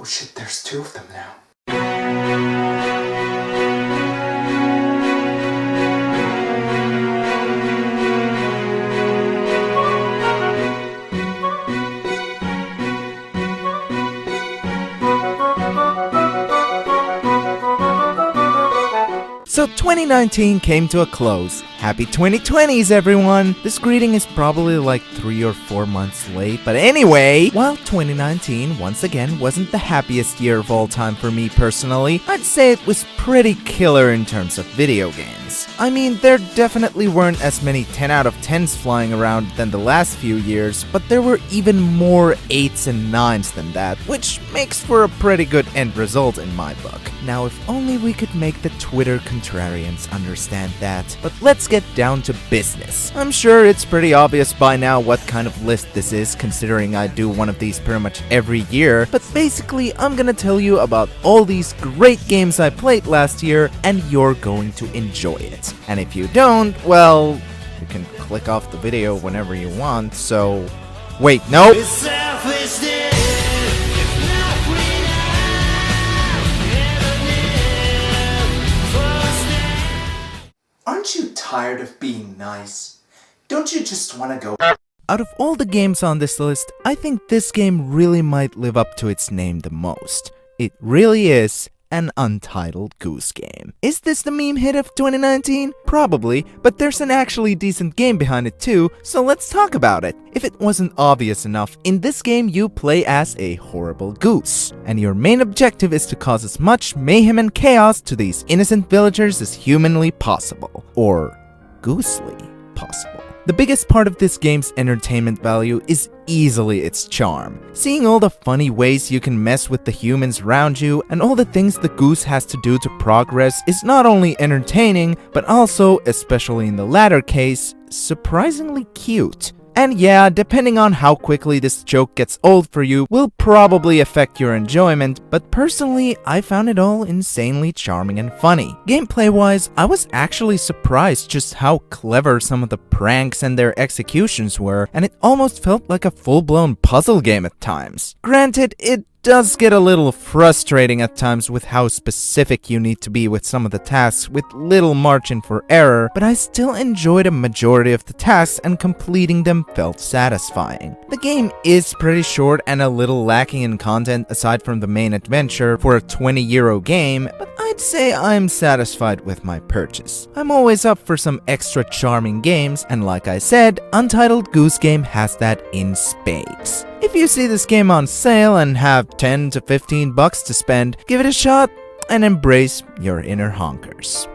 shit, there's two of them now. So 2019 came to a close. Happy 2020s, everyone! This greeting is probably like 3 or 4 months late, but anyway, while 2019 once again wasn't the happiest year of all time for me personally, I'd say it was pretty killer in terms of video games. I mean, there definitely weren't as many 10 out of 10s flying around than the last few years, but there were even more 8s and 9s than that, which makes for a pretty good end result in my book. Now, if only we could make the Twitter contrarians understand that. But let's get down to business. I'm sure it's pretty obvious by now what kind of list this is, considering I do one of these pretty much every year, but basically I'm gonna tell you about all these great games I played last year, and you're going to enjoy it. And if you don't, well, you can click off the video whenever you want, so... Wait, no! Aren't you tired of being nice? Don't you just want to go? Out of all the games on this list, I think this game really might live up to its name the most. It really is an Untitled Goose game. Is this the meme hit of 2019? Probably, but there's an actually decent game behind it too, so let's talk about it. If it wasn't obvious enough, in this game you play as a horrible goose, and your main objective is to cause as much mayhem and chaos to these innocent villagers as humanly possible. Or goosely possible. The biggest part of this game's entertainment value is easily its charm. Seeing all the funny ways you can mess with the humans around you and all the things the goose has to do to progress is not only entertaining, but also, especially in the latter case, surprisingly cute. And yeah, depending on how quickly this joke gets old for you will probably affect your enjoyment, but personally, I found it all insanely charming and funny. Gameplay-wise, I was actually surprised just how clever some of the pranks and their executions were, and it almost felt like a full-blown puzzle game at times. Granted, it does get a little frustrating at times with how specific you need to be with some of the tasks with little margin for error, but I still enjoyed a majority of the tasks and completing them felt satisfying. The game is pretty short and a little lacking in content aside from the main adventure for a €20 game, but I'd say I'm satisfied with my purchase. I'm always up for some extra charming games, and like I said, Untitled Goose Game has that in spades. If you see this game on sale and have 10 to 15 bucks to spend, give it a shot and embrace your inner honkers.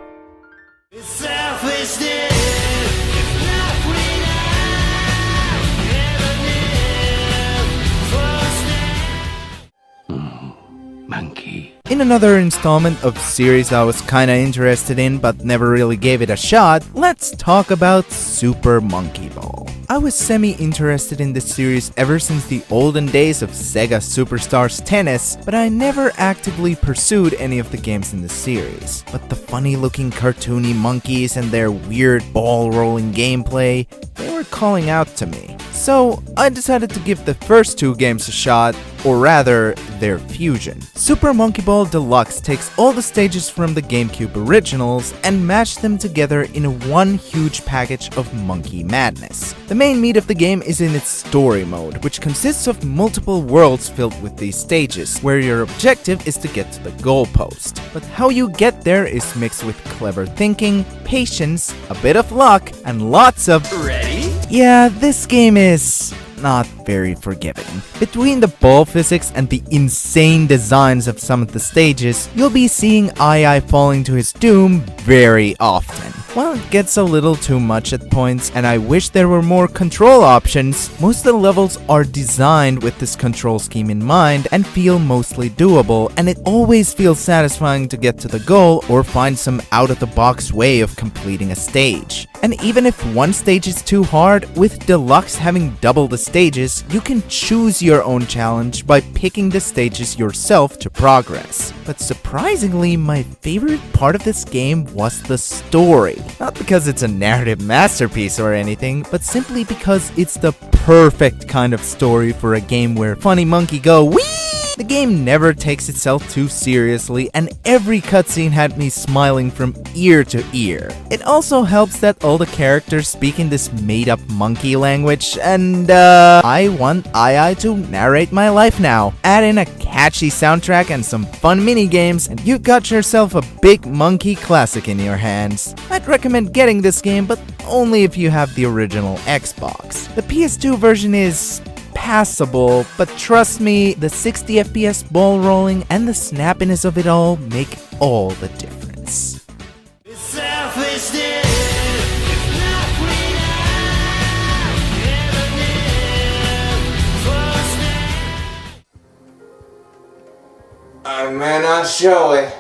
Monkey. In another installment of series I was kinda interested in but never really gave it a shot, let's talk about Super Monkey Ball. I was semi-interested in this series ever since the olden days of Sega Superstars Tennis, but I never actively pursued any of the games in the series. But the funny-looking cartoony monkeys and their weird ball-rolling gameplay, they were calling out to me. So I decided to give the first 2 games a shot, or rather, their fusion. Super Monkey Ball Deluxe takes all the stages from the GameCube originals and mashed them together in one huge package of monkey madness. The main meat of the game is in its story mode, which consists of multiple worlds filled with these stages, where your objective is to get to the goalpost. But how you get there is mixed with clever thinking, patience, a bit of luck, and lots of... Ready? Yeah, this game is not very forgiving. Between the ball physics and the insane designs of some of the stages, you'll be seeing Ai falling to his doom very often. While it gets a little too much at points, and I wish there were more control options, most of the levels are designed with this control scheme in mind and feel mostly doable, and it always feels satisfying to get to the goal or find some out-of-the-box way of completing a stage. And even if one stage is too hard, with Deluxe having double the stages, you can choose your own challenge by picking the stages yourself to progress. But surprisingly, my favorite part of this game was the story. Not because it's a narrative masterpiece or anything, but simply because it's the perfect kind of story for a game where funny monkey go wee! The game never takes itself too seriously, and every cutscene had me smiling from ear to ear. It also helps that all the characters speak in this made-up monkey language, and I want Ai to narrate my life now. Add in a catchy soundtrack and some fun minigames, and you got yourself a big monkey classic in your hands. I'd recommend getting this game, but only if you have the original Xbox. The PS2 version is passable, but trust me, the 60 FPS ball rolling and the snappiness of it all make all the difference. I may not show it,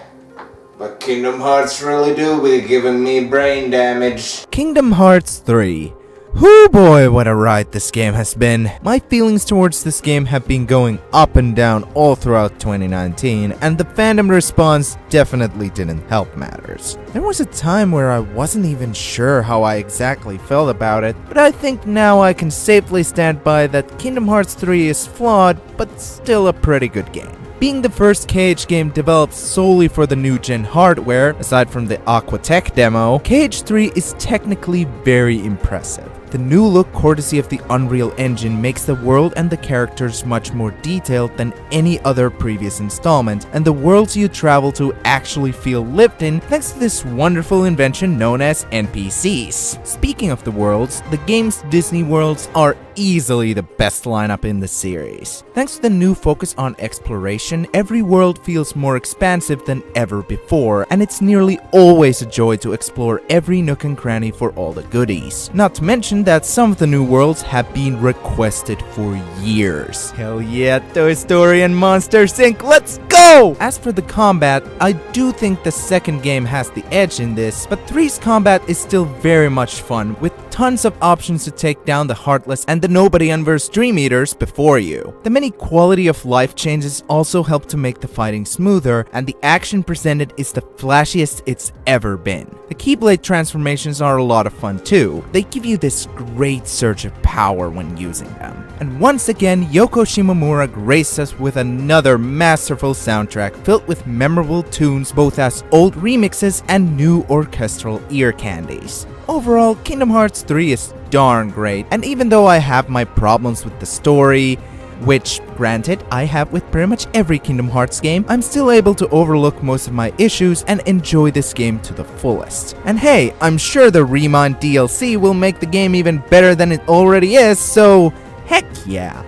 but Kingdom Hearts really do be giving me brain damage. Kingdom Hearts 3. Whoo boy, what a ride this game has been. My feelings towards this game have been going up and down all throughout 2019, and the fandom response definitely didn't help matters. There was a time where I wasn't even sure how I exactly felt about it, but I think now I can safely stand by that Kingdom Hearts 3 is flawed, but still a pretty good game. Being the first KH game developed solely for the new gen hardware, aside from the Aquatech demo, KH3 is technically very impressive. The new look, courtesy of the Unreal Engine, makes the world and the characters much more detailed than any other previous installment, and the worlds you travel to actually feel lived in thanks to this wonderful invention known as NPCs. Speaking of the worlds, the game's Disney worlds are easily the best lineup in the series. Thanks to the new focus on exploration, every world feels more expansive than ever before, and it's nearly always a joy to explore every nook and cranny for all the goodies. Not to mention that some of the new worlds have been requested for years. Hell yeah, Toy Story and Monsters Inc., let's go! As for the combat, I do think the second game has the edge in this, but 3's combat is still very much fun, with tons of options to take down the Heartless and the Nobody Unversed Dream Eaters before you. The many quality of life changes also help to make the fighting smoother, and the action presented is the flashiest it's ever been. The Keyblade transformations are a lot of fun too. They give you this great surge of power when using them. And once again, Yoko Shimomura graced us with another masterful soundtrack filled with memorable tunes both as old remixes and new orchestral ear candies. Overall, Kingdom Hearts 3 is darn great, and even though I have my problems with the story, which, granted, I have with pretty much every Kingdom Hearts game, I'm still able to overlook most of my issues and enjoy this game to the fullest. And hey, I'm sure the Remind DLC will make the game even better than it already is, so heck yeah.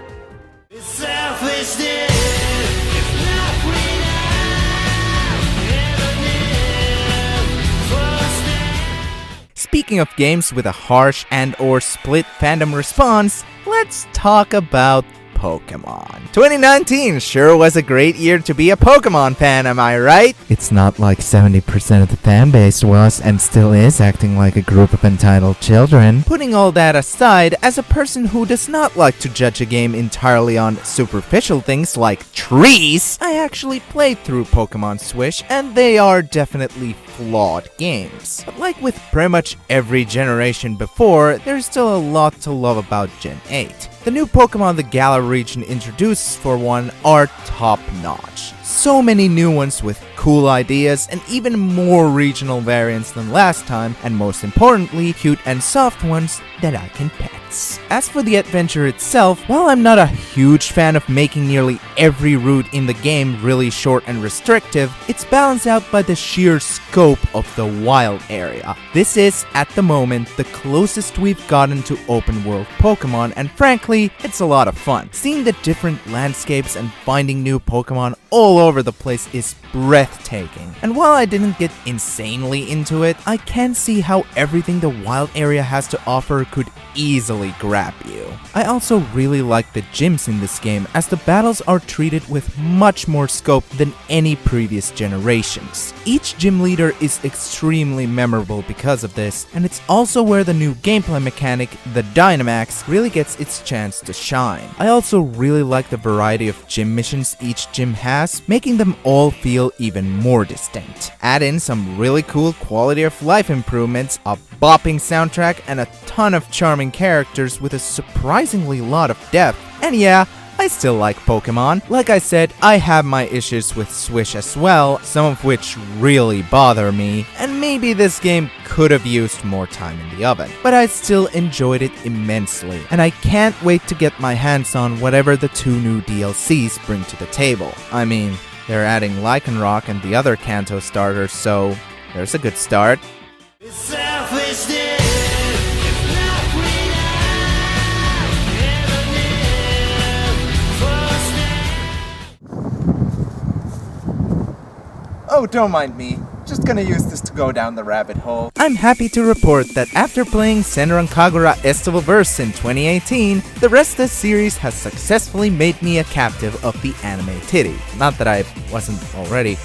Speaking of games with a harsh and/or split fandom response, let's talk about Pokemon. 2019 sure was a great year to be a Pokemon fan, am I right? It's not like 70% of the fanbase was and still is acting like a group of entitled children. Putting all that aside, as a person who does not like to judge a game entirely on superficial things like trees, I actually played through Pokemon Swish, and they are definitely flawed games. But like with pretty much every generation before, there's still a lot to love about Gen 8. The new Pokemon the Galar region introduces, for one, are top-notch. So many new ones with cool ideas and even more regional variants than last time, and most importantly, cute and soft ones that I can pet. As for the adventure itself, while I'm not a huge fan of making nearly every route in the game really short and restrictive, it's balanced out by the sheer scope of the wild area. This is, at the moment, the closest we've gotten to open world Pokemon, and frankly, it's a lot of fun. Seeing the different landscapes and finding new Pokemon all over the place is breathtaking. And while I didn't get insanely into it, I can see how everything the wild area has to offer could easily grab you. I also really like the gyms in this game, as the battles are treated with much more scope than any previous generations. Each gym leader is extremely memorable because of this, and it's also where the new gameplay mechanic, the Dynamax, really gets its chance to shine. I also really like the variety of gym missions each gym has, making them all feel even more distinct. Add in some really cool quality of life improvements, a bopping soundtrack, and a ton of charming characters with a surprisingly lot of depth, and yeah, I still like Pokemon. Like I said, I have my issues with Swish as well, some of which really bother me, and maybe this game could have used more time in the oven. But I still enjoyed it immensely, and I can't wait to get my hands on whatever the 2 new DLCs bring to the table. I mean, they're adding Lycanroc and the other Kanto starters, so there's a good start. Oh, don't mind me. Just gonna use this to go down the rabbit hole. I'm happy to report that after playing Senran Kagura Estivalverse in 2018, the rest of the series has successfully made me a captive of the anime titty. Not that I wasn't already.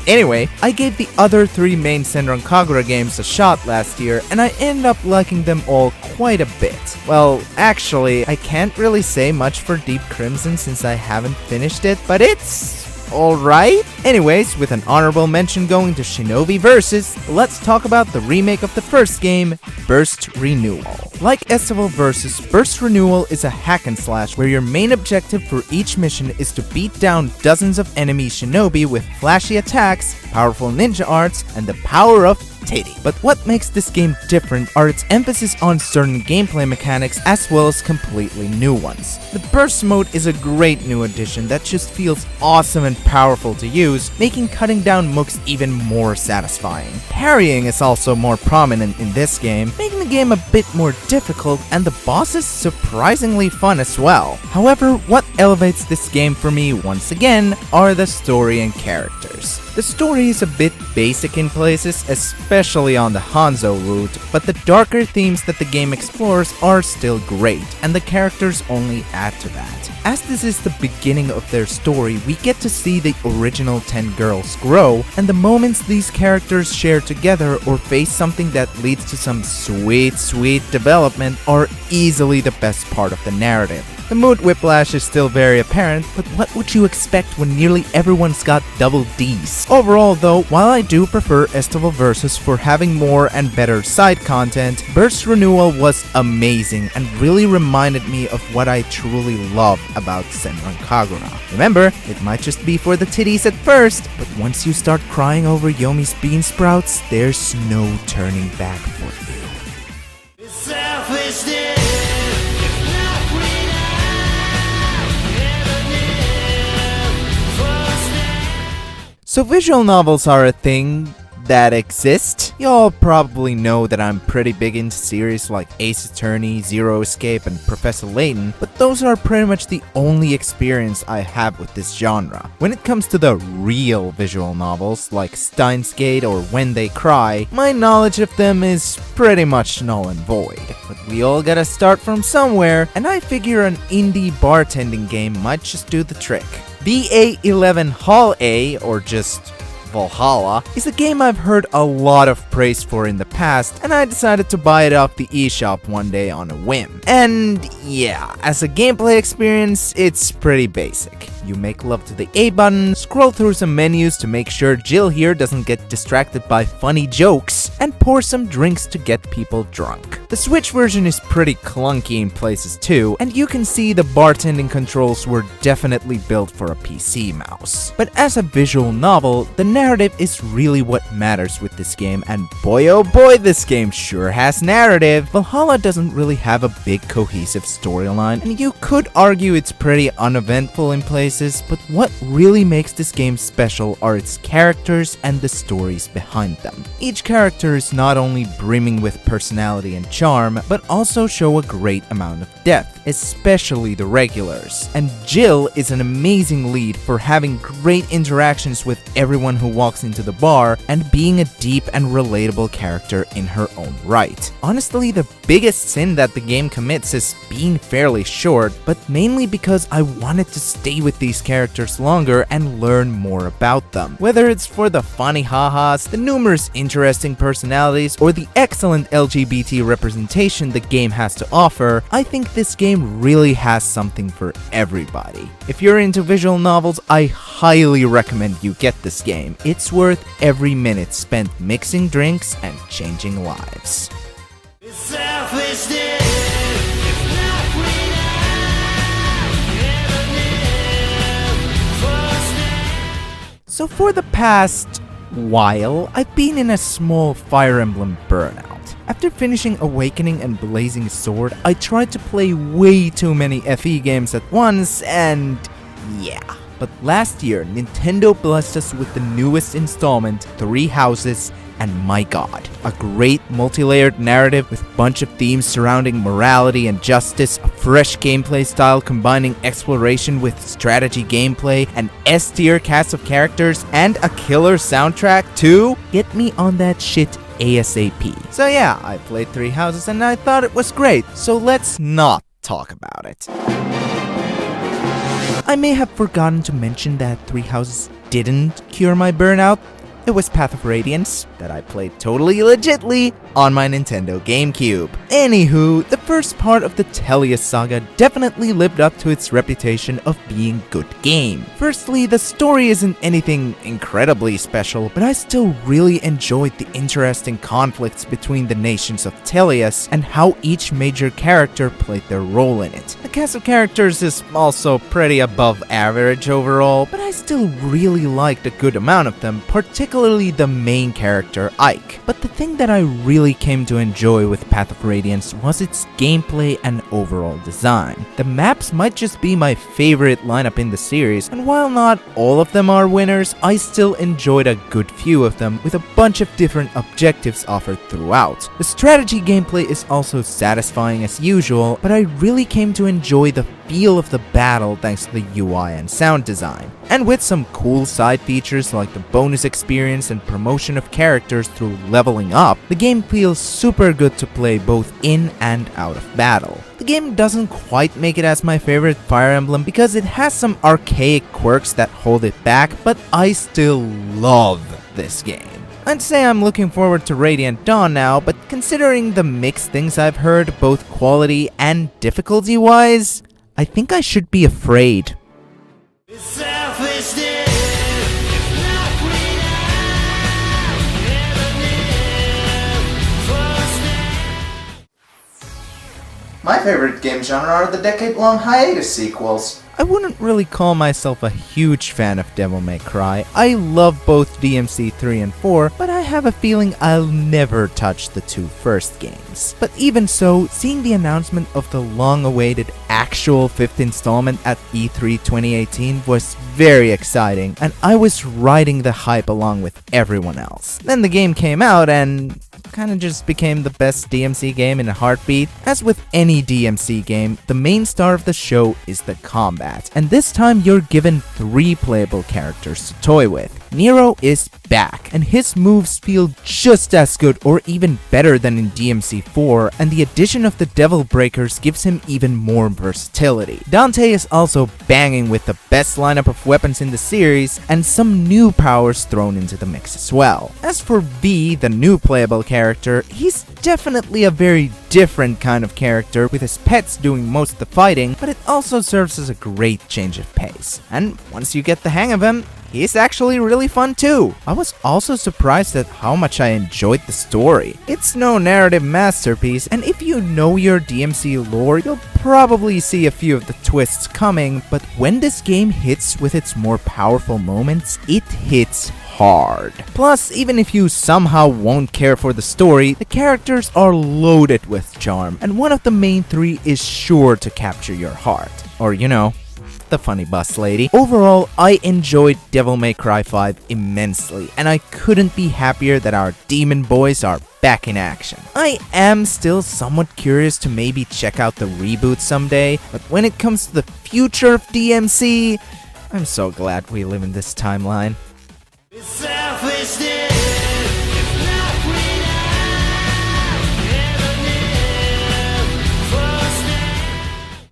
Anyway, I gave the other 3 main Senran Kagura games a shot last year, and I ended up liking them all quite a bit. Well, actually, I can't really say much for Deep Crimson since I haven't finished it, but it's alright. Anyways, with an honorable mention going to Shinobi Versus, let's talk about the remake of the first game, Burst Renewal. Like Estival Versus, Burst Renewal is a hack and slash where your main objective for each mission is to beat down dozens of enemy shinobi with flashy attacks, powerful ninja arts, and the power of titty. But what makes this game different are its emphasis on certain gameplay mechanics as well as completely new ones. The burst mode is a great new addition that just feels awesome and powerful to use, making cutting down mooks even more satisfying. Parrying is also more prominent in this game, making the game a bit more difficult, and the bosses surprisingly fun as well. However, what elevates this game for me once again are the story and characters. The story is a bit basic in places, especially on the Hanzo route, but the darker themes that the game explores are still great, and the characters only add to that. As this is the beginning of their story, we get to see the original 10 girls grow, and the moments these characters share together or face something that leads to some sweet development are easily the best part of the narrative. The mood whiplash is still very apparent, but what would you expect when nearly everyone's got double Ds? Overall though, while I do prefer Estival Versus for having more and better side content, Burst Renewal was amazing and really reminded me of what I truly love about Senran Kagura. Remember, it might just be for the titties at first, but once you start crying over Yomi's bean sprouts, there's no turning back for you. So visual novels are a thing that exist. Y'all probably know that I'm pretty big into series like Ace Attorney, Zero Escape, and Professor Layton, but those are pretty much the only experience I have with this genre. When it comes to the real visual novels like Steins Gate or When They Cry, my knowledge of them is pretty much null and void. But we all gotta start from somewhere, and I figure an indie bartending game might just do the trick. BA11 Hall A, or just Valhalla, is a game I've heard a lot of praise for in the past, and I decided to buy it off the eShop one day on a whim. And yeah, as a gameplay experience, it's pretty basic. You make love to the A button, scroll through some menus to make sure Jill here doesn't get distracted by funny jokes, and pour some drinks to get people drunk. The Switch version is pretty clunky in places too, and you can see the bartending controls were definitely built for a PC mouse. But as a visual novel, the narrative is really what matters with this game, and boy oh boy, this game sure has narrative. Valhalla doesn't really have a big cohesive storyline, and you could argue it's pretty uneventful in places, but what really makes this game special are its characters and the stories behind them. Each character is not only brimming with personality and charm, but also show a great amount of depth, especially the regulars. And Jill is an amazing lead for having great interactions with everyone who walks into the bar and being a deep and relatable character in her own right. Honestly, the biggest sin that the game commits is being fairly short, but mainly because I wanted to stay with these characters longer and learn more about them. Whether it's for the funny ha-has, the numerous interesting personalities, or the excellent LGBT representation the game has to offer, I think this game really has something for everybody. If you're into visual novels, I highly recommend you get this game. It's worth every minute spent mixing drinks and changing lives. So for the past while, I've been in a small Fire Emblem burnout. After finishing Awakening and Blazing Sword, I tried to play way too many FE games at once, and yeah. But last year, Nintendo blessed us with the newest installment, Three Houses, and my god, a great multi-layered narrative with a bunch of themes surrounding morality and justice, a fresh gameplay style combining exploration with strategy gameplay, an S-tier cast of characters, and a killer soundtrack too. Get me on that shit ASAP. So yeah, I played Three Houses and I thought it was great, so let's not talk about it. I may have forgotten to mention that Three Houses didn't cure my burnout. It was Path of Radiance that I played totally legitly on my Nintendo GameCube. Anywho, the first part of the Tellius saga definitely lived up to its reputation of being a good game. Firstly, the story isn't anything incredibly special, but I still really enjoyed the interesting conflicts between the nations of Tellius and how each major character played their role in it. The cast of characters is also pretty above average overall, but I still really liked a good amount of them, particularly the main character, Ike. But the thing that I really came to enjoy with Path of Radiance was its gameplay and overall design. The maps might just be my favorite lineup in the series, and while not all of them are winners, I still enjoyed a good few of them with a bunch of different objectives offered throughout. The strategy gameplay is also satisfying as usual, but I really came to enjoy the feel of the battle thanks to the UI and sound design. And with some cool side features like the bonus experience and promotion of characters through leveling up, the game feels super good to play both in and out of battle. The game doesn't quite make it as my favorite Fire Emblem because it has some archaic quirks that hold it back, but I still love this game. I'd say I'm looking forward to Radiant Dawn now, but considering the mixed things I've heard, both quality and difficulty-wise, I think I should be afraid. My favorite game genre are the decade-long hiatus sequels. I wouldn't really call myself a huge fan of Devil May Cry. I love both DMC 3 and 4, but I have a feeling I'll never touch the two first games. But even so, seeing the announcement of the long-awaited actual 5th installment at E3 2018 was very exciting, and I was riding the hype along with everyone else. Then the game came out and kinda just became the best DMC game in a heartbeat. As with any DMC game, the main star of the show is the combat, and this time you're given 3 playable characters to toy with. Nero is back, and his moves feel just as good or even better than in DMC 4, and the addition of the Devil Breakers gives him even more versatility. Dante is also banging with the best lineup of weapons in the series, and some new powers thrown into the mix as well. As for V, the new playable character, he's definitely a very different kind of character, with his pets doing most of the fighting, but it also serves as a great change of pace. And once you get the hang of him, he's actually really fun too. I was also surprised at how much I enjoyed the story. It's no narrative masterpiece, and if you know your DMC lore, you'll probably see a few of the twists coming, but when this game hits with its more powerful moments, it hits hard. Plus, even if you somehow won't care for the story, the characters are loaded with charm, and one of the main 3 is sure to capture your heart. Or, you know, the funny bus lady. Overall, I enjoyed Devil May Cry 5 immensely, and I couldn't be happier that our demon boys are back in action. I am still somewhat curious to maybe check out the reboot someday, but when it comes to the future of DMC, I'm so glad we live in this timeline.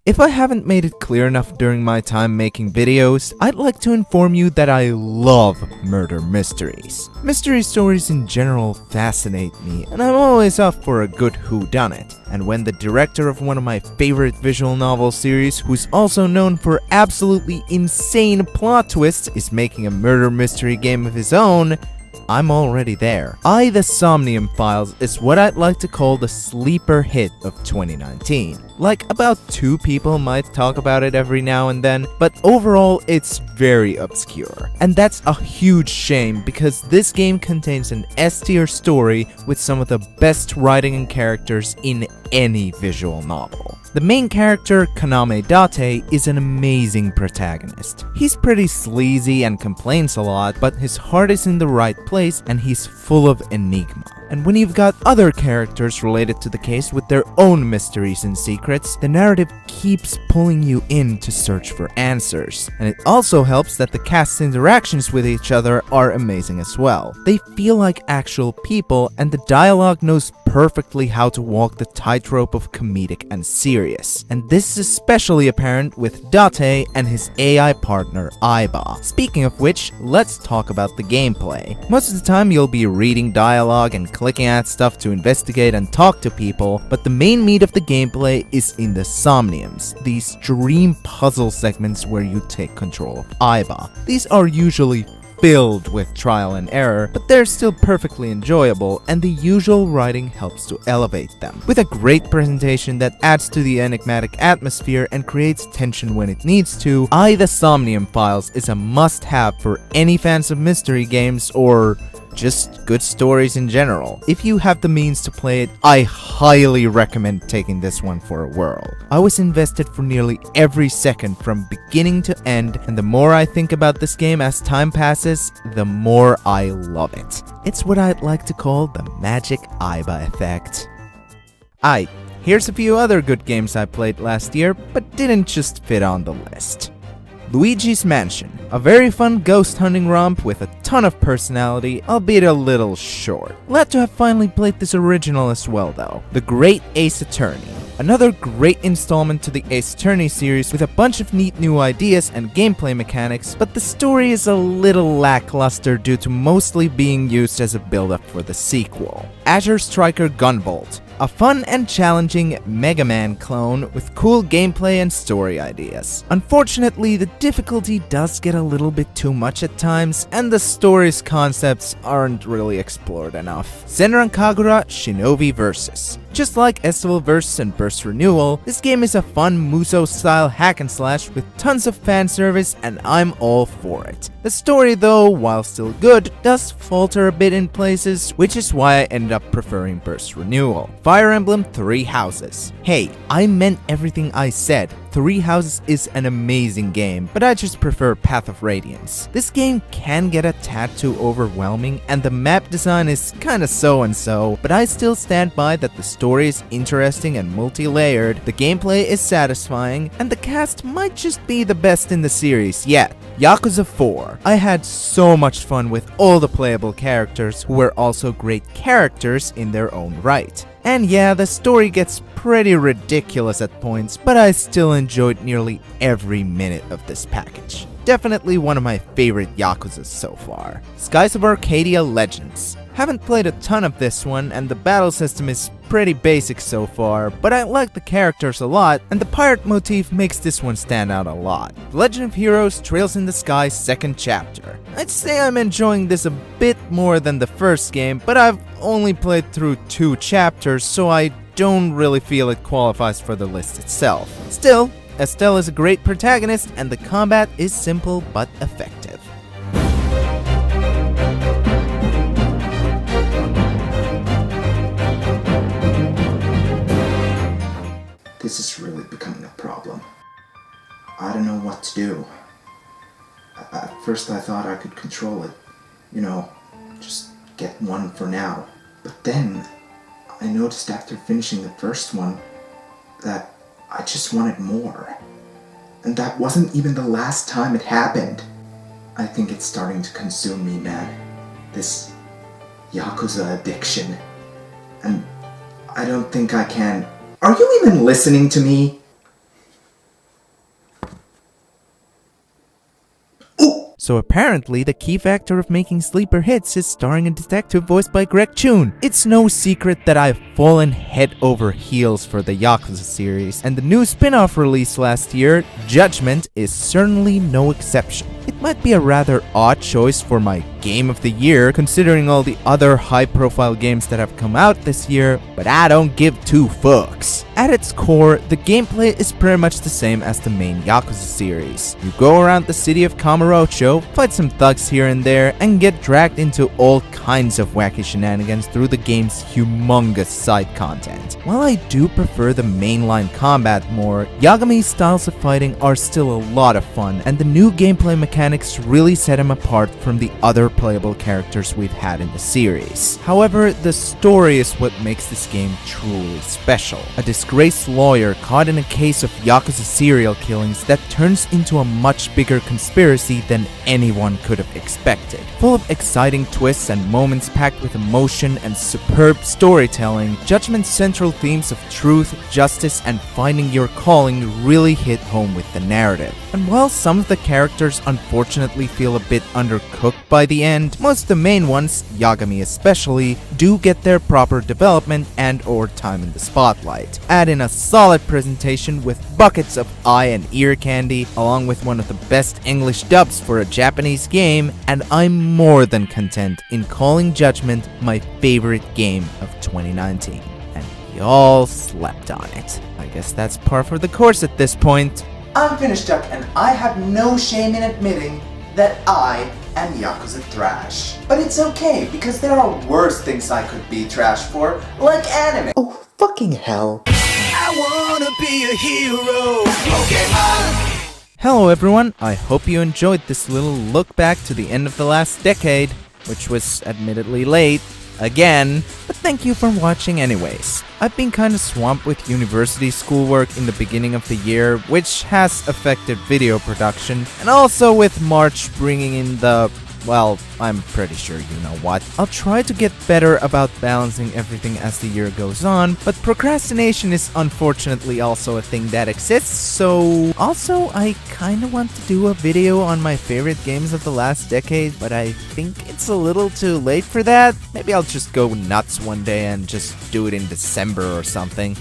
If I haven't made it clear enough during my time making videos, I'd like to inform you that I love murder mysteries. Mystery stories in general fascinate me, and I'm always up for a good whodunit. And when the director of one of my favorite visual novel series, who's also known for absolutely insane plot twists, is making a murder mystery game of his own, I'm already there. The Somnium Files is what I'd like to call the sleeper hit of 2019. Like, about 2 people might talk about it every now and then, but overall it's very obscure. And that's a huge shame because this game contains an S-tier story with some of the best writing and characters in any visual novel. The main character, Kaname Date, is an amazing protagonist. He's pretty sleazy and complains a lot, but his heart is in the right place and he's full of enigma. And when you've got other characters related to the case with their own mysteries and secrets, the narrative keeps pulling you in to search for answers. And it also helps that the cast's interactions with each other are amazing as well. They feel like actual people, and the dialogue knows perfectly how to walk the tightrope of comedic and serious. And this is especially apparent with Date and his AI partner Aiba. Speaking of which, let's talk about the gameplay. Most of the time you'll be reading dialogue and clicking at stuff to investigate and talk to people, but the main meat of the gameplay is in the Somniums, these dream puzzle segments where you take control of Aiba. These are usually filled with trial and error, but they're still perfectly enjoyable, and the usual writing helps to elevate them. With a great presentation that adds to the enigmatic atmosphere and creates tension when it needs to, The Somnium Files is a must-have for any fans of mystery games or just good stories in general. If you have the means to play it, I highly recommend taking this one for a whirl. I was invested for nearly every second from beginning to end, and the more I think about this game as time passes, the more I love it. It's what I'd like to call the magic Aiba effect. Here's a few other good games I played last year, but didn't just fit on the list. Luigi's Mansion, a very fun ghost hunting romp with a ton of personality, albeit a little short. Glad to have finally played this original as well though. The Great Ace Attorney, another great installment to the Ace Attorney series with a bunch of neat new ideas and gameplay mechanics, but the story is a little lackluster due to mostly being used as a build-up for the sequel. Azure Striker Gunvolt, a fun and challenging Mega Man clone with cool gameplay and story ideas. Unfortunately, the difficulty does get a little bit too much at times, and the story's concepts aren't really explored enough. Senran Kagura Shinobi Versus. Just like Estival Versus and Burst Renewal, this game is a fun Muso-style hack and slash with tons of fan service, and I'm all for it. The story though, while still good, does falter a bit in places, which is why I ended up preferring Burst Renewal. Fire Emblem Three Houses. Hey, I meant everything I said. Three Houses is an amazing game, but I just prefer Path of Radiance. This game can get a tad too overwhelming, and the map design is kinda so-and-so, but I still stand by that the story is interesting and multi-layered, the gameplay is satisfying, and the cast might just be the best in the series yet. Yakuza 4. I had so much fun with all the playable characters who were also great characters in their own right. And yeah, the story gets pretty ridiculous at points, but I still enjoyed nearly every minute of this package. Definitely one of my favorite Yakuzas so far. Skies of Arcadia Legends. Haven't played a ton of this one, and the battle system is pretty basic so far, but I like the characters a lot, and the pirate motif makes this one stand out a lot. The Legend of Heroes Trails in the Sky second chapter. I'd say I'm enjoying this a bit more than the first game, but I've only played through 2 chapters, so I don't really feel it qualifies for the list itself. Still, Estelle is a great protagonist, and the combat is simple but effective. This is really becoming a problem. I don't know what to do. At first I thought I could control it. Just get one for now. But then, I noticed after finishing the first one that I just wanted more. And that wasn't even the last time it happened. I think it's starting to consume me, man. This Yakuza addiction. And I don't think I can... Are you even listening to me? Ooh! So apparently, the key factor of making sleeper hits is starring a detective voiced by Greg Chun. It's no secret that I've fallen head over heels for the Yakuza series, and the new spin-off release last year, Judgment, is certainly no exception. It might be a rather odd choice for my game of the year, considering all the other high-profile games that have come out this year, but I don't give two fucks. At its core, the gameplay is pretty much the same as the main Yakuza series. You go around the city of Kamurocho, fight some thugs here and there, and get dragged into all kinds of wacky shenanigans through the game's humongous side content. While I do prefer the mainline combat more, Yagami's styles of fighting are still a lot of fun, and the new gameplay mechanics really set him apart from the other playable characters we've had in the series. However, the story is what makes this game truly special. A disgraced lawyer caught in a case of Yakuza serial killings that turns into a much bigger conspiracy than anyone could have expected. Full of exciting twists and moments packed with emotion and superb storytelling, Judgment's central themes of truth, justice, and finding your calling really hit home with the narrative. And while some of the characters unfortunately feel a bit undercooked by the end, most of the main ones, Yagami especially, do get their proper development and or time in the spotlight. Add in a solid presentation with buckets of eye and ear candy, along with one of the best English dubs for a Japanese game, and I'm more than content in calling Judgment my favorite game of 2019. And y'all slept on it. I guess that's par for the course at this point. I'm finished up, and I have no shame in admitting that I am Yakuza trash. But it's okay, because there are worse things I could be trash for, like anime. Oh, fucking hell. I wanna be a hero. Pokemon. Hello everyone, I hope you enjoyed this little look back to the end of the last decade, which was admittedly late, again, but thank you for watching anyways. I've been kinda swamped with university schoolwork in the beginning of the year, which has affected video production, and also with March bringing in the, well, I'm pretty sure you know what. I'll try to get better about balancing everything as the year goes on, but procrastination is unfortunately also a thing that exists, so... Also, I kinda want to do a video on my favorite games of the last decade, but I think it's a little too late for that. Maybe I'll just go nuts one day and just do it in December or something.